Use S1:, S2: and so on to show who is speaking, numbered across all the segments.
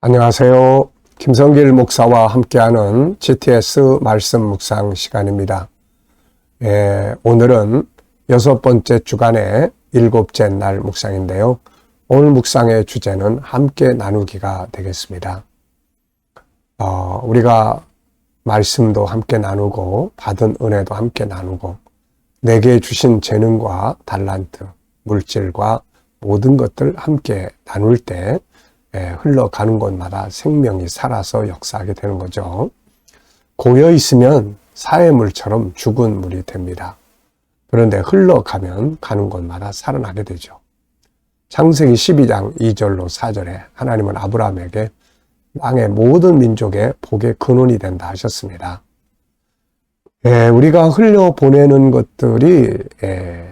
S1: 안녕하세요. 김성길 목사와 함께하는 GTS 말씀 묵상 시간입니다. 오늘은 6번째 주간의 7째 날 묵상인데요. 오늘 묵상의 주제는 함께 나누기가 되겠습니다. 우리가 말씀도 함께 나누고 받은 은혜도 함께 나누고 내게 주신 재능과 달란트, 물질과 모든 것들 함께 나눌 때 흘러가는 곳마다 생명이 살아서 역사하게 되는 거죠. 고여 있으면 사회물처럼 죽은 물이 됩니다. 그런데 흘러가면 가는 곳마다 살아나게 되죠. 창세기 12장 2절로 4절에 하나님은 아브라함에게 땅의 모든 민족의 복의 근원이 된다 하셨습니다. 우리가 흘려보내는 것들이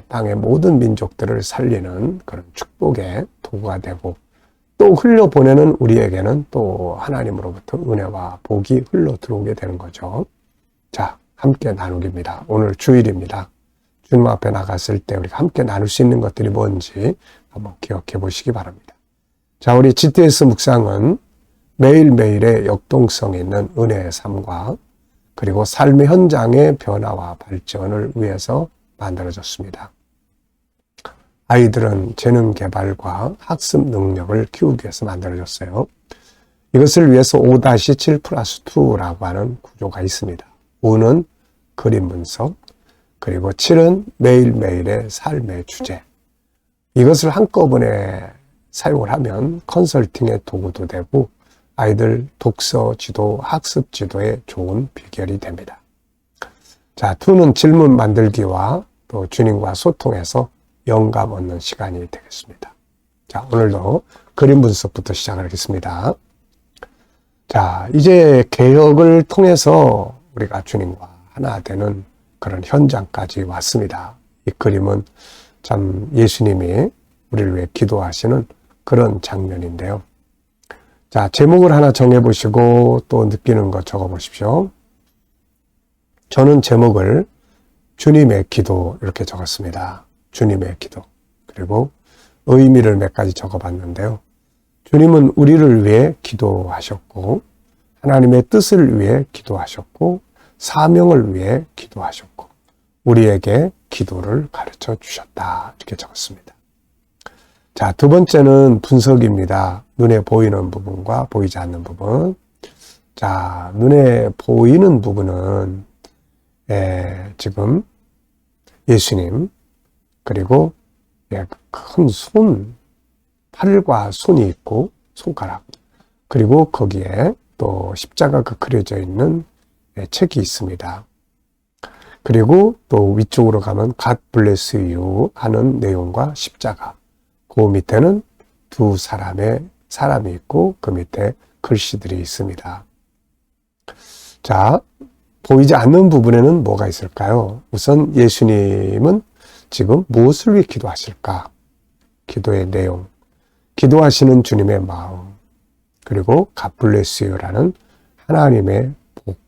S1: 땅의 모든 민족들을 살리는 그런 축복의 도구가 되고 또 흘려보내는 우리에게는 또 하나님으로부터 은혜와 복이 흘러 들어오게 되는 거죠. 자, 함께 나누기입니다. 오늘 주일입니다. 주님 앞에 나갔을 때 우리가 함께 나눌 수 있는 것들이 뭔지 한번 기억해 보시기 바랍니다. 자, 우리 GTS 묵상은 매일매일의 역동성 있는 은혜의 삶과 그리고 삶의 현장의 변화와 발전을 위해서 만들어졌습니다. 아이들은 재능 개발과 학습 능력을 키우기 위해서 만들어졌어요. 이것을 위해서 5-7+2라고 하는 구조가 있습니다. 5는 그림 분석, 그리고 7은 매일매일의 삶의 주제. 이것을 한꺼번에 사용을 하면 컨설팅의 도구도 되고 아이들 독서 지도, 학습 지도에 좋은 비결이 됩니다. 자, 2는 질문 만들기와 또 주님과 소통해서 영감 얻는 시간이 되겠습니다. 자, 오늘도 그림 분석부터 시작하겠습니다. 자, 이제 개혁을 통해서 우리가 주님과 하나 되는 그런 현장까지 왔습니다. 이 그림은 참 예수님이 우리를 위해 기도하시는 그런 장면인데요. 자, 제목을 하나 정해보시고 또 느끼는 거 적어보십시오. 저는 제목을 주님의 기도 이렇게 적었습니다. 주님의 기도. 그리고 의미를 몇 가지 적어봤는데요. 주님은 우리를 위해 기도하셨고 하나님의 뜻을 위해 기도하셨고 사명을 위해 기도하셨고 우리에게 기도를 가르쳐 주셨다. 이렇게 적었습니다. 자, 두 번째는 분석입니다. 눈에 보이는 부분과 보이지 않는 부분. 자, 눈에 보이는 부분은 지금 예수님 그리고 큰 손, 팔과 손이 있고 손가락 그리고 거기에 또 십자가가 그려져 있는 책이 있습니다. 그리고 또 위쪽으로 가면 God bless you 하는 내용과 십자가 그 밑에는 두 사람이 있고 그 밑에 글씨들이 있습니다. 자, 보이지 않는 부분에는 뭐가 있을까요? 우선 예수님은 지금 무엇을 위해 기도하실까? 기도의 내용, 기도하시는 주님의 마음, 그리고 God bless you라는 하나님의 복,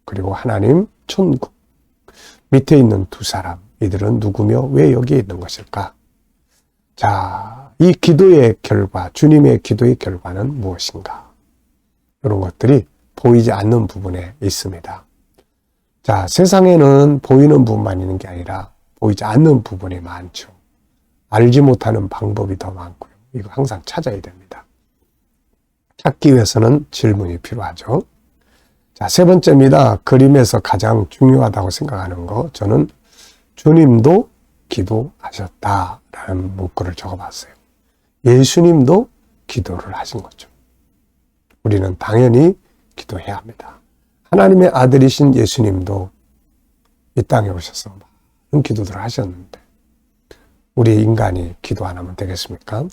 S1: 그리고 하나님 천국, 밑에 있는 두 사람, 이들은 누구며 왜 여기에 있는 것일까? 자, 이 기도의 결과, 주님의 기도의 결과는 무엇인가? 이런 것들이 보이지 않는 부분에 있습니다. 자, 세상에는 보이는 부분만 있는 게 아니라 보이지 않는 부분이 많죠. 알지 못하는 방법이 더 많고요. 이거 항상 찾아야 됩니다. 찾기 위해서는 질문이 필요하죠. 자, 세 번째입니다. 그림에서 가장 중요하다고 생각하는 거. 저는 주님도 기도하셨다라는 문구를 적어봤어요. 예수님도 기도를 하신 거죠. 우리는 당연히 기도해야 합니다. 하나님의 아들이신 예수님도 이 땅에 오셔서 많은 기도들을 하셨는데 우리 인간이 기도 안 하면 되겠습니까?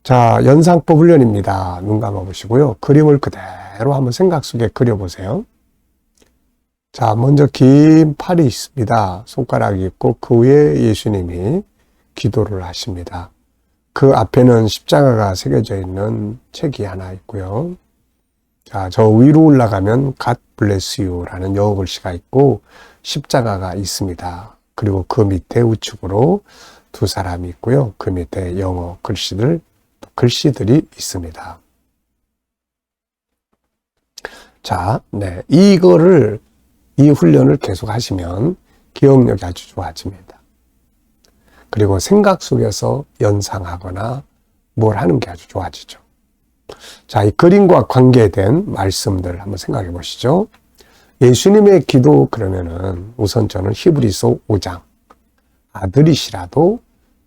S1: 자, 연상법 훈련입니다. 눈 감아보시고요. 그림을 그대로 한번 생각 속에 그려보세요. 자, 먼저 긴 팔이 있습니다. 손가락이 있고 그 위에 예수님이 기도를 하십니다. 그 앞에는 십자가가 새겨져 있는 책이 하나 있고요. 자, 저 위로 올라가면 God bless you라는 영어 글씨가 있고 십자가가 있습니다. 그리고 그 밑에 우측으로 두 사람이 있고요. 그 밑에 영어 글씨들이 있습니다. 자, 네. 이 훈련을 계속 하시면 기억력이 아주 좋아집니다. 그리고 생각 속에서 연상하거나 뭘 하는 게 아주 좋아지죠. 자, 이 그림과 관계된 말씀들 한번 생각해 보시죠. 예수님의 기도 그러면은 우선 저는 히브리서 5장 아들이시라도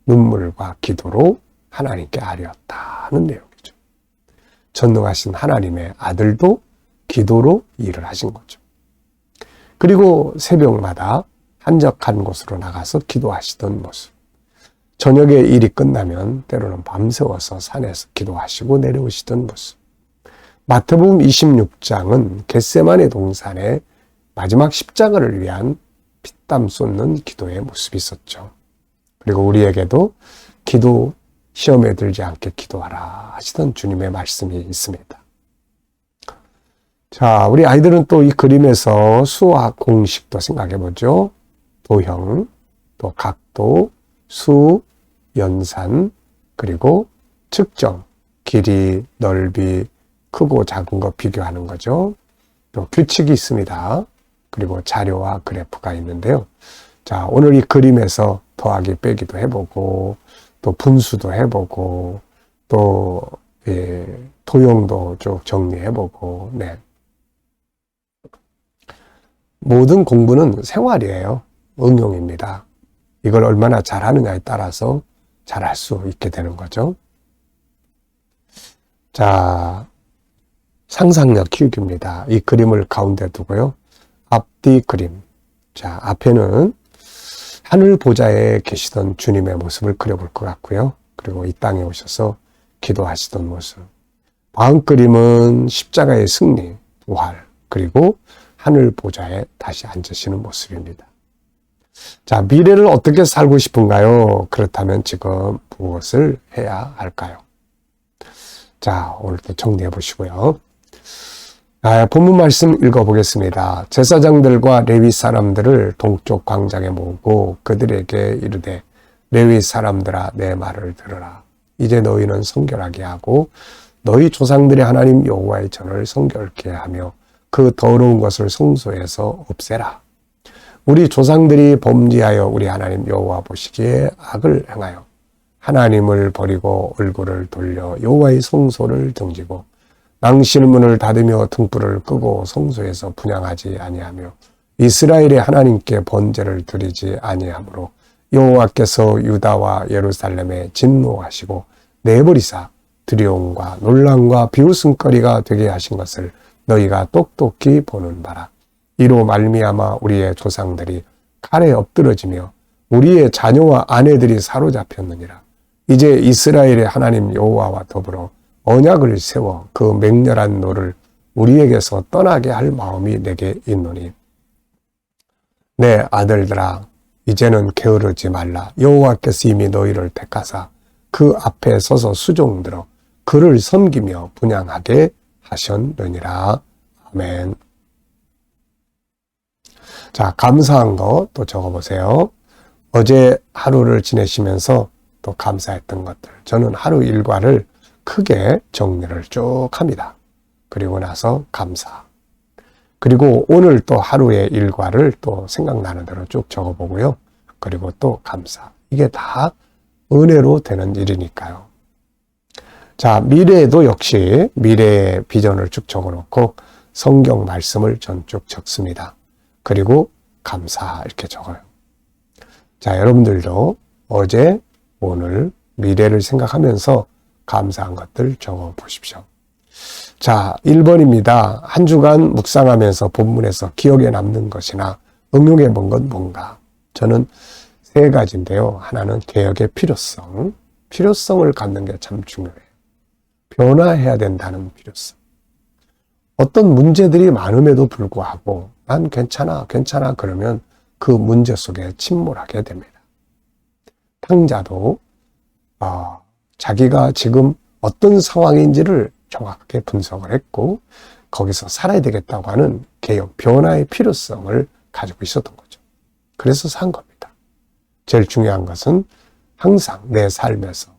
S1: 눈물과 기도로 하나님께 아뢰었다는 내용이죠. 전능하신 하나님의 아들도 기도로 일을 하신 거죠. 그리고 새벽마다 한적한 곳으로 나가서 기도하시던 모습. 저녁에 일이 끝나면 때로는 밤새워서 산에서 기도하시고 내려오시던 모습. 마태복음 26장은 겟세마네 동산의 마지막 십자가를 위한 피땀 쏟는 기도의 모습이 있었죠. 그리고 우리에게도 기도 시험에 들지 않게 기도하라 하시던 주님의 말씀이 있습니다. 자, 우리 아이들은 또 이 그림에서 수학 공식도 생각해 보죠. 도형, 또 각도, 수, 연산, 그리고 측정, 길이, 넓이, 크고 작은 거 비교하는 거죠. 또 규칙이 있습니다. 그리고 자료와 그래프가 있는데요. 자, 오늘 이 그림에서 더하기 빼기도 해보고 또 분수도 해보고 또 도형도 쭉 정리해보고 네. 모든 공부는 생활이에요. 응용입니다. 이걸 얼마나 잘하느냐에 따라서 잘할 수 있게 되는 거죠. 자, 상상력 키우기입니다. 이 그림을 가운데 두고요. 앞뒤 그림. 자, 앞에는 하늘 보좌에 계시던 주님의 모습을 그려볼 것 같고요. 그리고 이 땅에 오셔서 기도하시던 모습. 다음 그림은 십자가의 승리, 부활, 그리고 하늘 보좌에 다시 앉으시는 모습입니다. 자, 미래를 어떻게 살고 싶은가요? 그렇다면 지금 무엇을 해야 할까요? 자, 오늘도 정리해 보시고요. 본문 말씀 읽어보겠습니다. 제사장들과 레위 사람들을 동쪽 광장에 모으고 그들에게 이르되 레위 사람들아 내 말을 들으라. 이제 너희는 성결하게 하고 너희 조상들의 하나님 여호와의 전을 성결케 하며 그 더러운 것을 성소에서 없애라. 우리 조상들이 범죄하여 우리 하나님 여호와 보시기에 악을 행하여 하나님을 버리고 얼굴을 돌려 여호와의 성소를 등지고 낭실 문을 닫으며 등불을 끄고 성소에서 분향하지 아니하며 이스라엘의 하나님께 번제를 드리지 아니하므로 여호와께서 유다와 예루살렘에 진노하시고 내버리사 두려움과 놀람과 비웃음거리가 되게 하신 것을 너희가 똑똑히 보는 바라. 이로 말미암아 우리의 조상들이 칼에 엎드러지며 우리의 자녀와 아내들이 사로잡혔느니라. 이제 이스라엘의 하나님 여호와와 더불어 언약을 세워 그 맹렬한 노를 우리에게서 떠나게 할 마음이 내게 있노니 내 아들들아 이제는 게으르지 말라. 여호와께서 이미 너희를 택하사 그 앞에 서서 수종들어 그를 섬기며 분향하게 하셨느니라. 아멘. 자, 감사한 거 또 적어보세요. 어제 하루를 지내시면서 또 감사했던 것들. 저는 하루 일과를 크게 정리를 쭉 합니다. 그리고 나서 감사. 그리고 오늘 또 하루의 일과를 또 생각나는 대로 쭉 적어보고요. 그리고 또 감사. 이게 다 은혜로 되는 일이니까요. 자, 미래에도 역시 미래의 비전을 쭉 적어놓고 성경 말씀을 전 쭉 적습니다. 그리고 감사 이렇게 적어요. 자, 여러분들도 어제, 오늘, 미래를 생각하면서 감사한 것들 적어 보십시오. 자, 1번입니다. 한 주간 묵상하면서 본문에서 기억에 남는 것이나 응용해 본 건 뭔가? 저는 세 가지인데요. 하나는 개혁의 필요성. 필요성을 갖는 게 참 중요해요. 변화해야 된다는 필요성. 어떤 문제들이 많음에도 불구하고 난 괜찮아 그러면 그 문제 속에 침몰하게 됩니다. 탕자도 자기가 지금 어떤 상황인지를 정확하게 분석을 했고 거기서 살아야 되겠다고 하는 개혁, 변화의 필요성을 가지고 있었던 거죠. 그래서 산 겁니다. 제일 중요한 것은 항상 내 삶에서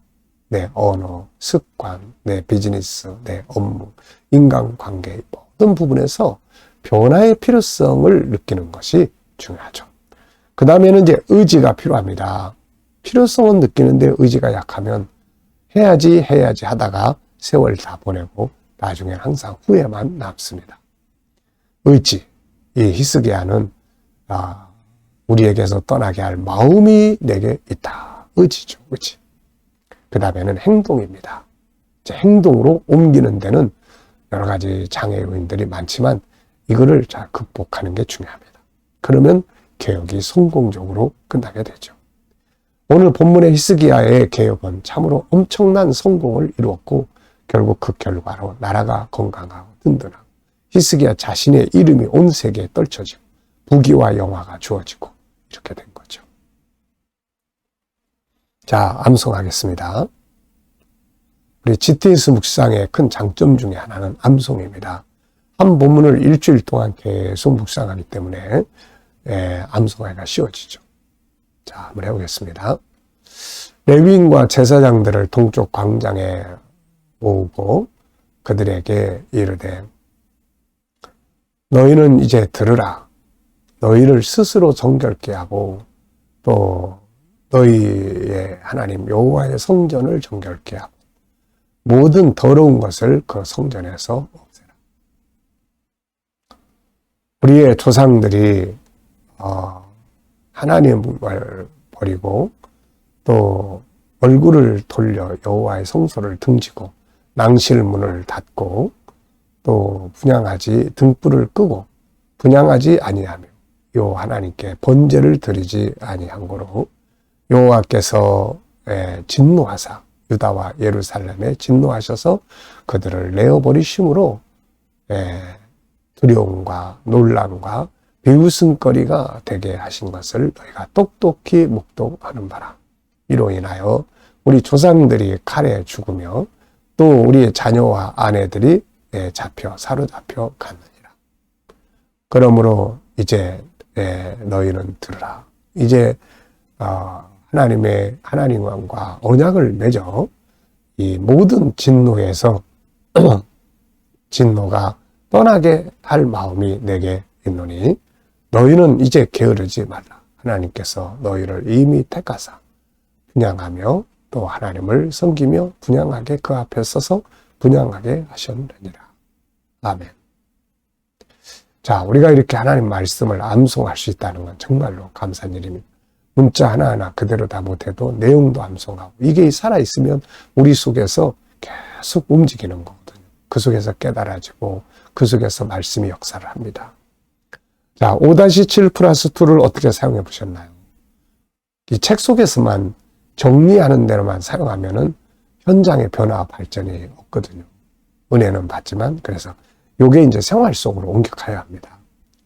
S1: 내 언어, 습관, 내 비즈니스, 내 업무, 인간관계 어떤 부분에서 변화의 필요성을 느끼는 것이 중요하죠. 그 다음에는 이제 의지가 필요합니다. 필요성은 느끼는데 의지가 약하면 해야지 하다가 세월 다 보내고 나중엔 항상 후회만 남습니다. 의지, 이 히스기야는 우리에게서 떠나게 할 마음이 내게 있다. 의지죠, 의지. 그 다음에는 행동입니다. 이제 행동으로 옮기는 데는 여러 가지 장애 요인들이 많지만 이거를 잘 극복하는 게 중요합니다. 그러면 개혁이 성공적으로 끝나게 되죠. 오늘 본문의 히스기야의 개혁은 참으로 엄청난 성공을 이루었고 결국 그 결과로 나라가 건강하고 든든하고 히스기야 자신의 이름이 온 세계에 떨쳐지고 부귀와 영화가 주어지고 이렇게 된 거죠. 자, 암송하겠습니다. 우리 GTS 묵상의 큰 장점 중에 하나는 암송입니다. 한 본문을 일주일 동안 계속 묵상하기 때문에 암송하기가 쉬워지죠. 자, 한번 해보겠습니다. 레위인과 제사장들을 동쪽 광장에 모으고 그들에게 이르되 너희는 이제 들으라. 너희를 스스로 정결케 하고 또 너희의 하나님 여호와의 성전을 정결케 하고 모든 더러운 것을 그 성전에서 없애라. 우리의 조상들이 하나님을 버리고 또 얼굴을 돌려 여호와의 성소를 등지고 낭실문을 닫고 또 등불을 끄고 분향하지 아니하며 요 하나님께 번제를 드리지 아니한 거로 여호와께서 진노하사 유다와 예루살렘에 진노하셔서 그들을 내어버리심으로 두려움과 놀람과 비웃음거리가 되게 하신 것을 너희가 똑똑히 묵독하는 바라. 이로 인하여 우리 조상들이 칼에 죽으며 또 우리의 자녀와 아내들이 사로잡혀 갔느니라. 그러므로 이제 너희는 들으라. 이제 하나님과 언약을 맺어 이 모든 진노에서 진노가 떠나게 할 마음이 내게 있노니 너희는 이제 게으르지 말라. 하나님께서 너희를 이미 택하사 분향하며 또 하나님을 섬기며 분향하게 그 앞에 서서 분향하게 하셨느니라. 아멘. 자, 우리가 이렇게 하나님 말씀을 암송할 수 있다는 건 정말로 감사한 일입니다. 문자 하나하나 그대로 다 못해도 내용도 암송하고 이게 살아있으면 우리 속에서 계속 움직이는 거거든요. 그 속에서 깨달아지고 그 속에서 말씀이 역사를 합니다. 자, 5-7+2를 어떻게 사용해 보셨나요? 이 책 속에서만 정리하는 대로만 사용하면은 현장의 변화와 발전이 없거든요. 은혜는 받지만 그래서 요게 이제 생활 속으로 옮겨가야 합니다.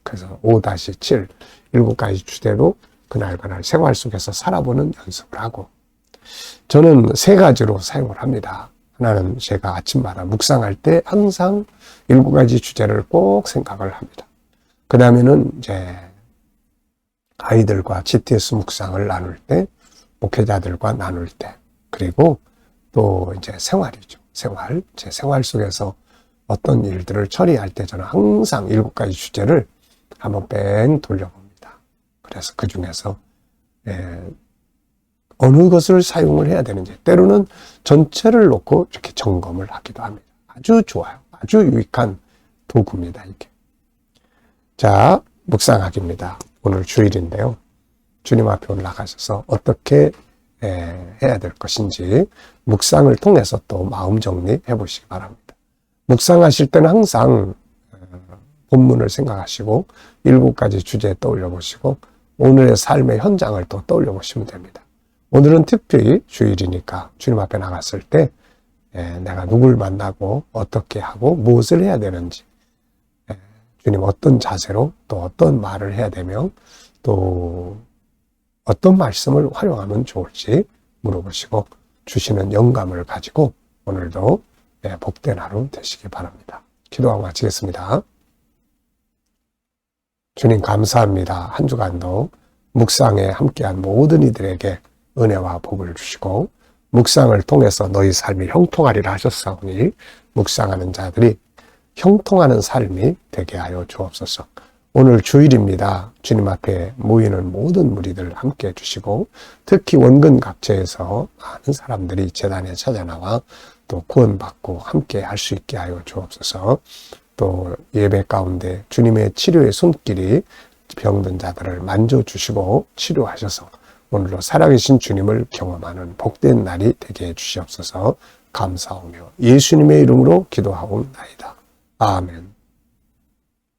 S1: 그래서 5-7 7가지 주제로 그날 생활 속에서 살아보는 연습을 하고 저는 3가지로 사용을 합니다. 하나는 제가 아침마다 묵상할 때 항상 7가지 주제를 꼭 생각을 합니다. 그 다음에는 이제 아이들과 GTS 묵상을 나눌 때, 목회자들과 나눌 때, 그리고 또 이제 생활이죠. 제 생활 속에서 어떤 일들을 처리할 때 저는 항상 7가지 주제를 한번 뺑 돌려봅니다. 그래서 그 중에서 어느 것을 사용을 해야 되는지 때로는 전체를 놓고 이렇게 점검을 하기도 합니다. 아주 좋아요. 아주 유익한 도구입니다. 이게. 자, 묵상하기입니다. 오늘 주일인데요. 주님 앞에 올라가셔서 어떻게 해야 될 것인지 묵상을 통해서 또 마음 정리해 보시기 바랍니다. 묵상하실 때는 항상 본문을 생각하시고 7가지 주제 떠올려 보시고 오늘의 삶의 현장을 또 떠올려 보시면 됩니다. 오늘은 특별히 주일이니까 주님 앞에 나갔을 때 내가 누굴 만나고 어떻게 하고 무엇을 해야 되는지 주님 어떤 자세로 또 어떤 말을 해야 되며 또 어떤 말씀을 활용하면 좋을지 물어보시고 주시는 영감을 가지고 오늘도 복된 하루 되시기 바랍니다. 기도하고 마치겠습니다. 주님 감사합니다. 한 주간도 묵상에 함께한 모든 이들에게 은혜와 복을 주시고 묵상을 통해서 너희 삶이 형통하리라 하셨사오니 묵상하는 자들이 형통하는 삶이 되게 하여 주옵소서. 오늘 주일입니다. 주님 앞에 모이는 모든 무리들 함께 해주시고 특히 원근 각처에서 많은 사람들이 제단에 찾아나와 또 구원받고 함께 할 수 있게 하여 주옵소서. 또 예배 가운데 주님의 치료의 손길이 병든 자들을 만져주시고 치료하셔서 오늘로 살아계신 주님을 경험하는 복된 날이 되게 해주시옵소서. 감사하며 예수님의 이름으로 기도하옵나이다. 아멘.